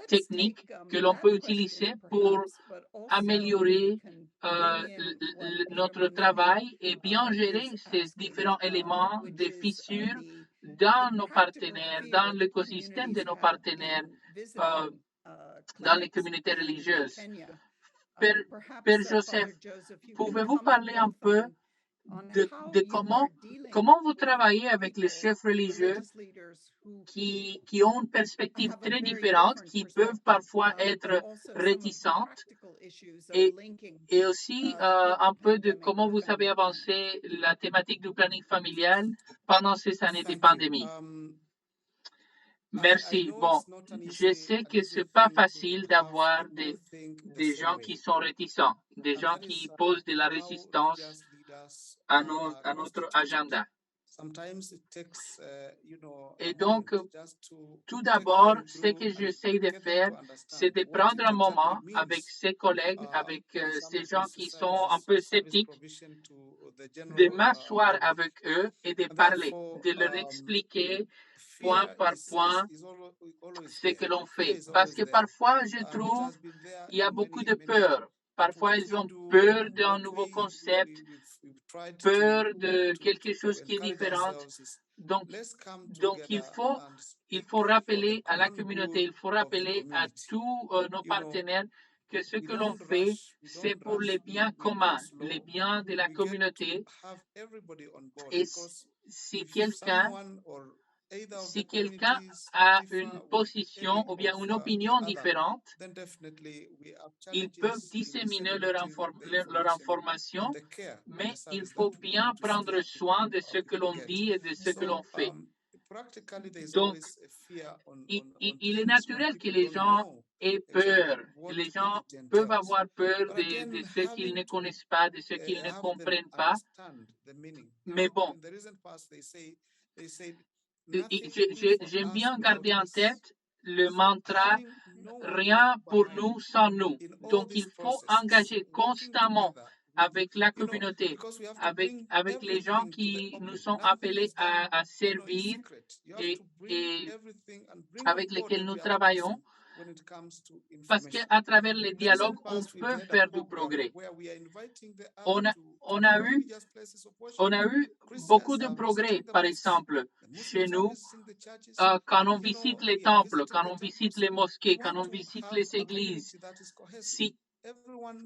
techniques que l'on peut utiliser pour améliorer notre travail et bien gérer ces différents éléments de fissures dans nos partenaires, dans l'écosystème de nos partenaires, dans les communautés religieuses. Père Joseph, pouvez-vous parler un peu de comment vous travaillez avec les chefs religieux qui ont une perspective très différente, qui peuvent parfois être réticentes, et aussi un peu de comment vous avez avancé la thématique du planning familial pendant ces années de pandémie. Merci. Bon, je sais que c'est pas facile d'avoir des gens qui sont réticents, des gens qui posent de la résistance à notre agenda. Et donc, tout d'abord, ce que j'essaie de faire, c'est de prendre un moment avec ses collègues, avec ces gens qui sont un peu sceptiques, de m'asseoir avec eux et de parler, de leur expliquer point par point ce que l'on fait. Parce que parfois, je trouve, il y a beaucoup de peur. Parfois, ils ont peur d'un nouveau concept, peur de quelque chose qui est différent. Donc il faut rappeler à la communauté, il faut rappeler à tous nos partenaires que ce que l'on fait, c'est pour les biens communs, les biens de la communauté. Et si quelqu'un a une position ou bien une opinion différente, ils peuvent disséminer leur information, mais il faut bien prendre soin de ce que l'on dit et de ce que l'on fait. Donc, il est naturel que les gens aient peur. Les gens peuvent avoir peur de ce qu'ils ne connaissent pas, de ce qu'ils ne comprennent pas. Mais bon, j'aime bien garder en tête le mantra « rien pour nous sans nous ». Donc, il faut engager constamment avec la communauté, avec les gens qui nous sont appelés à servir et avec lesquels nous travaillons, parce qu'à travers les dialogues, on peut faire du progrès. On a eu beaucoup de progrès, par exemple, chez nous, quand on visite les temples, quand on visite les mosquées, quand on visite les églises.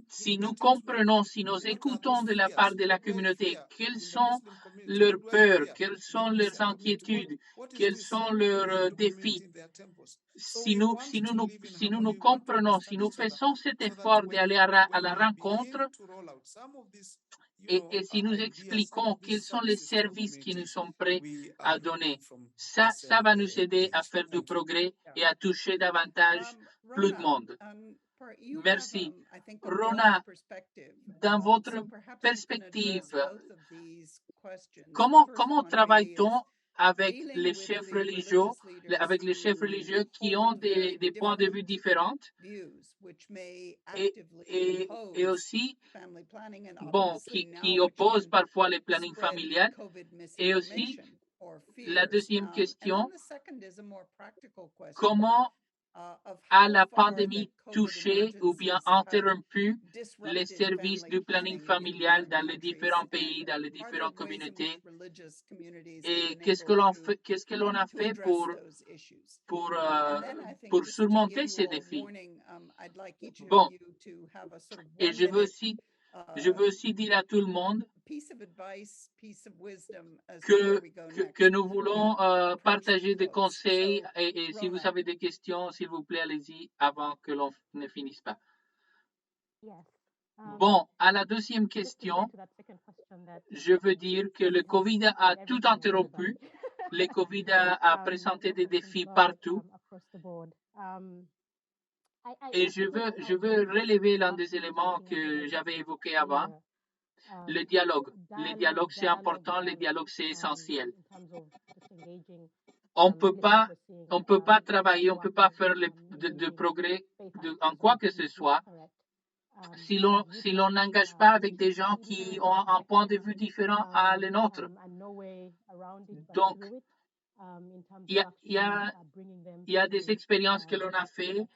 Si nous comprenons, si nous écoutons de la part de la communauté, quelles sont leurs peurs, quelles sont leurs inquiétudes, quels sont leurs défis, si nous nous comprenons, si nous faisons cet effort d'aller à la rencontre et si nous expliquons quels sont les services qui nous sont prêts à donner, ça va nous aider à faire du progrès et à toucher davantage plus de monde. Merci. Rona, dans votre perspective, comment travaille-t-on avec les chefs religieux, qui ont des points de vue différents et aussi qui opposent parfois le planning familial? Et aussi, la deuxième question, comment a la pandémie touché ou bien interrompu les services du planning familial dans les différents pays, dans les différentes communautés? Et qu'est-ce que l'on a fait pour surmonter ces défis? Bon, et je veux aussi dire à tout le monde que nous voulons partager des conseils et si vous avez des questions, s'il vous plaît, allez-y avant que l'on ne finisse pas. Bon, à la deuxième question, je veux dire que le COVID a tout interrompu. Le COVID a présenté des défis partout. Et je veux relever l'un des éléments que j'avais évoqués avant. Le dialogue. Le dialogue, c'est important. Le dialogue, c'est essentiel. On peut pas travailler, on peut pas faire de progrès en quoi que ce soit si l'on n'engage pas avec des gens qui ont un point de vue différent à le nôtre. Donc, il y a des expériences que l'on a fait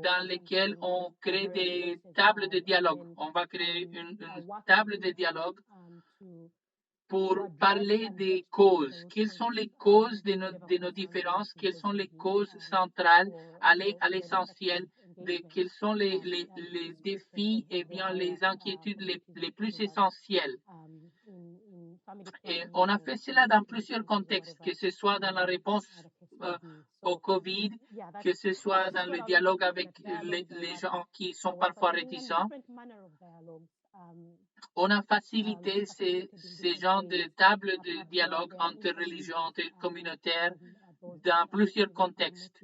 dans lesquelles on crée des tables de dialogue. On va créer une table de dialogue pour parler des causes. Quelles sont les causes de nos différences? Quelles sont les causes centrales? Aller à l'essentiel de quels sont les défis et bien les inquiétudes les plus essentielles. Et on a fait cela dans plusieurs contextes, que ce soit dans la réponse au COVID, que ce soit dans le dialogue avec les gens qui sont parfois réticents. On a facilité ces genres de tables de dialogue entre religions, entre communautaires, dans plusieurs contextes.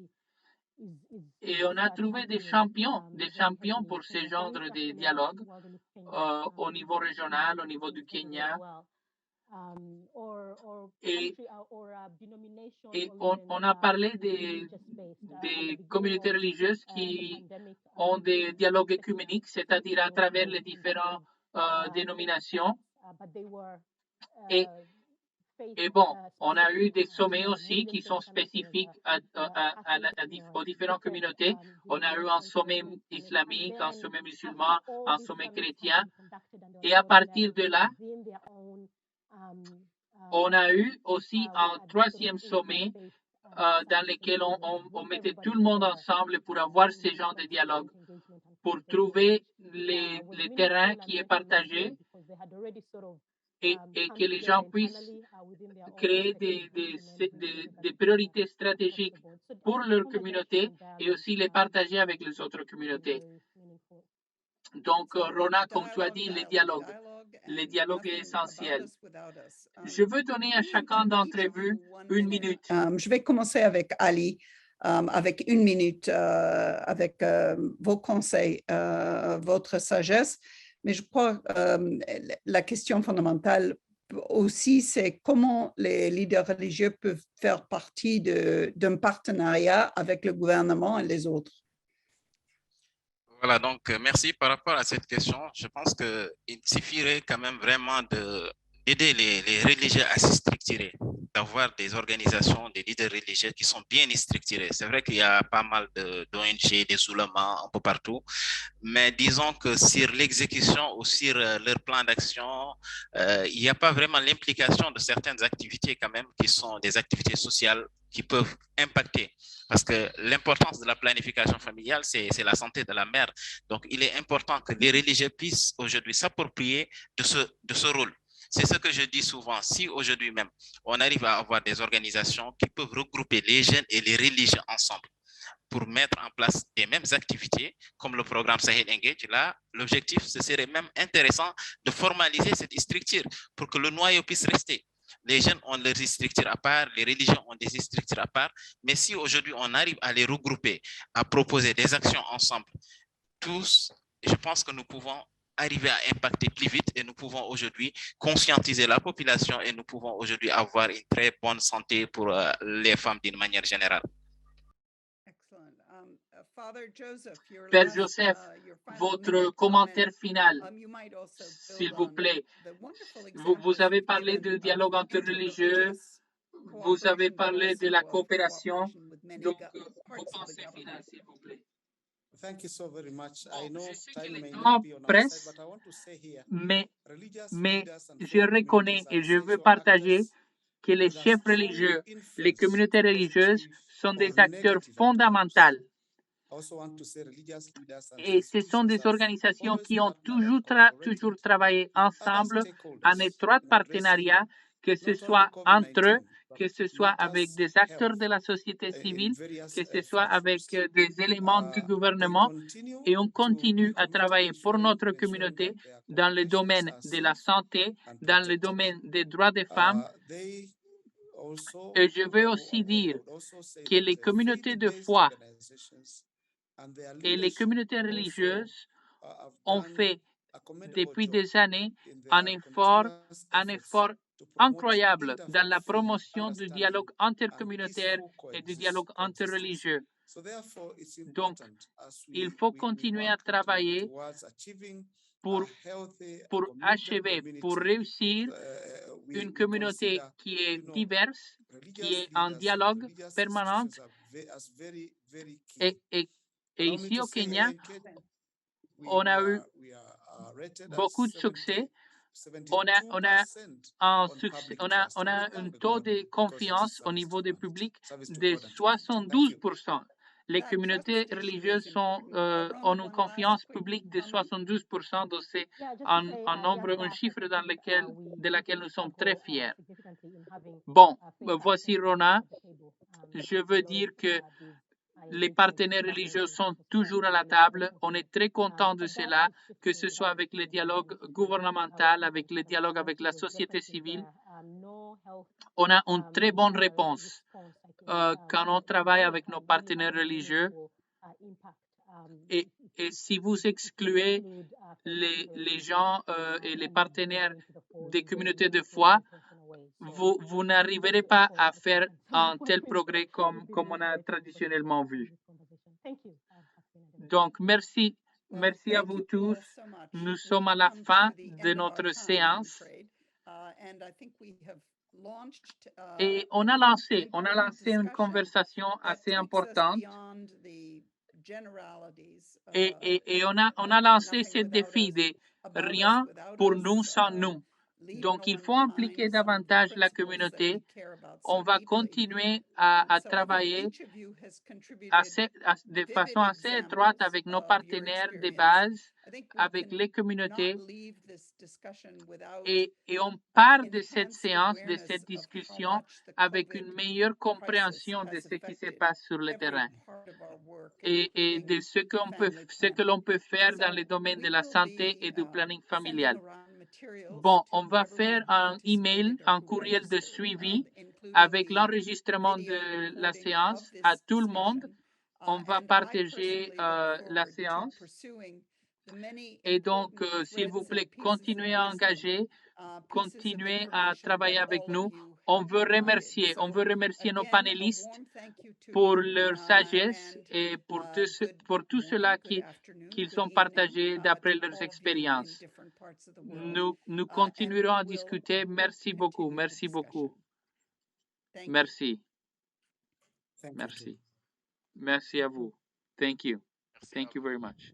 Et on a trouvé des champions pour ce genre de dialogue au niveau régional, au niveau du Kenya. Et on a parlé des communautés religieuses qui ont des dialogues œcuméniques, c'est-à-dire à travers les différentes dénominations. Et bon, on a eu des sommets aussi qui sont spécifiques aux différentes communautés. On a eu un sommet islamique, un sommet musulman, un sommet chrétien. Et à partir de là, on a eu aussi un troisième sommet dans lequel on mettait tout le monde ensemble pour avoir ce genre de dialogue, pour trouver les terrains qui est partagé et que les gens puissent créer des priorités stratégiques pour leur communauté et aussi les partager avec les autres communautés. Donc, Rona, comme tu as dit, le dialogue est essentiel. Je veux donner à chacun d'entre vous 1 minute. Je vais commencer avec Ali, avec 1 minute, avec vos conseils, votre sagesse. Mais je crois que la question fondamentale aussi, c'est comment les leaders religieux peuvent faire partie d'un partenariat avec le gouvernement et les autres. Voilà, donc merci par rapport à cette question. Je pense qu'il suffirait quand même vraiment d'aider les religieux à se structurer, d'avoir des organisations, des leaders religieux qui sont bien structurés. C'est vrai qu'il y a pas mal d'ONG, des oulémas un peu partout, mais disons que sur l'exécution ou sur leur plan d'action, il n'y a pas vraiment l'implication de certaines activités quand même qui sont des activités sociales qui peuvent impacter. Parce que l'importance de la planification familiale, c'est la santé de la mère. Donc, il est important que les religieux puissent aujourd'hui s'approprier de ce rôle. C'est ce que je dis souvent. Si aujourd'hui même, on arrive à avoir des organisations qui peuvent regrouper les jeunes et les religieux ensemble pour mettre en place des mêmes activités, comme le programme Sahel Engage, là, l'objectif, ce serait même intéressant de formaliser cette structure pour que le noyau puisse rester. Les jeunes ont leurs structures à part, les religions ont des structures à part, mais si aujourd'hui on arrive à les regrouper, à proposer des actions ensemble, tous, je pense que nous pouvons arriver à impacter plus vite et nous pouvons aujourd'hui conscientiser la population et nous pouvons aujourd'hui avoir une très bonne santé pour les femmes d'une manière générale. Père Joseph, votre commentaire final, s'il vous plaît. Vous avez parlé de dialogue interreligieux, vous avez parlé de la coopération, donc vos pensées finales, s'il vous plaît. Thank you so very much. I know Je sais que time le may temps not be on our presse, side, but I want to say here, mais religious leaders and je faith reconnais communities are et je veux essential partager actors que les with a chefs strong religieux, les influence, communautés religieuses positive sont or des acteurs negative fondamentaux. outcomes. I also want to say religious leaders and Et ce sont institutions des have organisations always qui ont partnered and toujours collaborated travaillé with other ensemble en stakeholders étroit in addressing partenariat, que ce not soit only entre eux, COVID-19, que ce but soit avec matters des acteurs health de la société in civile, various que ce soit avec fashions. des éléments du They gouvernement. continue Et on to be continue à committed travailler pour notre ensuring communauté that their dans le congregations domaine are de la safe santé, and dans le protected. domaine des droits des femmes. They also, Et je veux I aussi dire would also say que that les communautés de faith-based foi organizations and their et les leadership communautés also religieuses have ont done fait a commendable depuis job des années in un their effort, continuous un efforts effort to promote incroyable dans la interfaith promotion du understanding dialogue and intercommunautaire peaceful et du dialogue coexistence. interreligieux. So therefore, it's Donc, important as il we faut continuer à work travailler towards achieving pour, a healthy, a pour committed achever, pour community. réussir une We communauté consider, qui est you know, diverse, qui religious est en leaders and dialogue religious permanent. institutions as very, very key. Et Allow me ici to au say Kenya, here in on a eu we are rated at beaucoup de succès. 72% On a un on succès, public on trust. a And we un thank the taux de government because it is confiance au service niveau to du humanity, public service to de God and to humanity. Thank you. 72%. Les communautés religieuses ont une confiance publique de 72%, donc c'est un nombre, un chiffre de laquelle nous sommes très fiers. Bon, voici Rona. Je veux dire que les partenaires religieux sont toujours à la table. On est très content de cela, que ce soit avec le dialogue gouvernemental, avec le dialogue avec la société civile. On a une très bonne réponse quand on travaille avec nos partenaires religieux. Et si vous excluez les gens et les partenaires des communautés de foi, vous n'arriverez pas à faire un tel progrès comme on a traditionnellement vu. Donc, merci à vous tous. Nous sommes à la fin de notre séance. Et on a lancé une conversation assez importante. Et on a lancé ce défi de rien pour nous sans nous. Donc, il faut impliquer davantage la communauté. On va continuer à travailler de façon assez étroite avec nos partenaires de base, avec les communautés. Et on part de cette séance, de cette discussion, avec une meilleure compréhension de ce qui se passe sur le terrain et de ce que l'on peut faire dans le domaine de la santé et du planning familial. Bon, on va faire un email, un courriel de suivi avec l'enregistrement de la séance à tout le monde. On va partager la séance. Et donc, s'il vous plaît, continuez à engager, continuez à travailler avec nous. On veut remercier nos panélistes pour leur sagesse et pour tout cela qu'ils ont partagé d'après leurs expériences. Nous continuerons à discuter. Merci beaucoup. Merci beaucoup. Merci. Merci. Merci à vous. Thank you. Thank you very much.